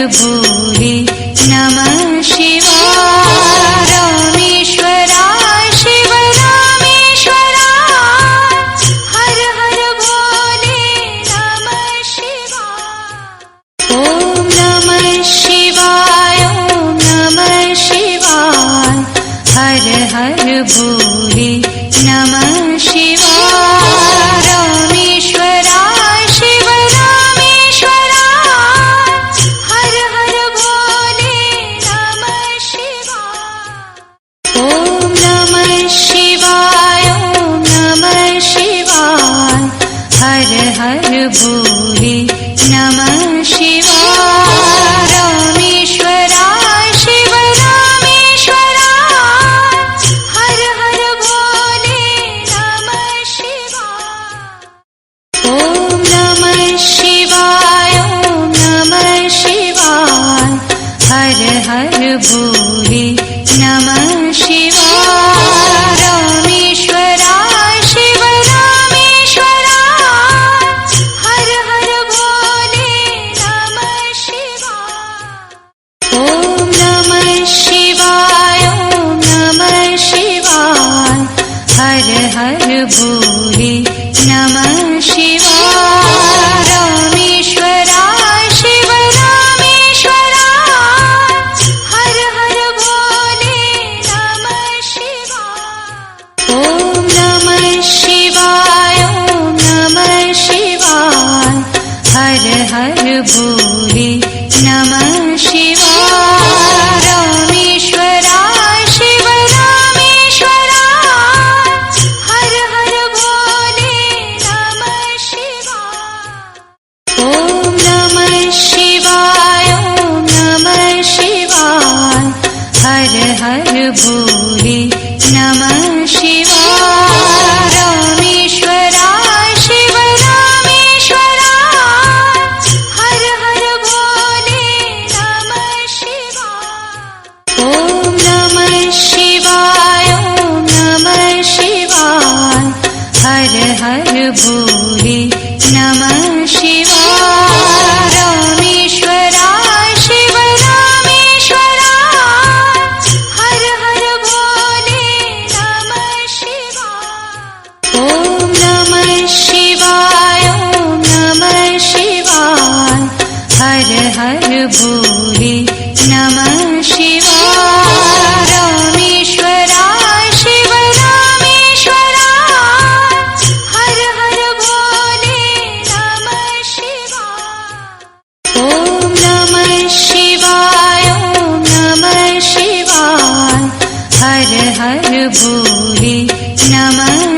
भोले नमः शिवाय। रामेश्वराय शिव रामेश्वराय हर हर भोले नमः शिवाय। ओम नमः शिवाय ओम नमः शिवाय हर हर भोले नमः शिवाय। रामेश्वराय शिव रामेश्वराय हर हर भोले नमः शिवाय। ओम नमः शिवाय ओम नमः शिवाय हर हर भोले नमः शिवाय। रामेश्वराय शिव रामेश्वराय हर हर भोले नमः शिवाय। ओम नमः शिवाय ओम नमः शिवाय हर हर भोले नमः शिवाय। रामेश्वराय शिव रामेश्वराय हर हर भोले नमः शिवाय। ओम नमः शिवाय ओम नमः शिवाय हर हर भोले नमः शिवाय। रामेश्वराय शिव रामेश्वराय हर हर भोले नमः शिवाय। ओम नमः शिवाय ओम नमः शिवाय हर हर भोले नमः शिवाय। रामेश्वराय शिव रामेश्वराय हर हर भोले नमः शिवाय। ओम नमः शिवाय ओम नमः शिवाय हर हर भोले नमः शिवाय। रामेश्वराय शिव रामेश्वराय हर हर भोले नमः शिवाय। ओम नमः शिवाय ओम नमः शिवाय हर हर भोले नमः शिवाय। रामेश्वराय शिव रामेश्वराय हर हर भोले नमः शिवाय। ओम नमः शिवाय ओम नमः शिवाय हर हर भोले नमः शिवाय। रामेश्वराय शिव रामेश्वराय हर हर भोले नमः शिवाय। ओम नमः शिवाय ओम नमः शिवाय हर हर भोले नमः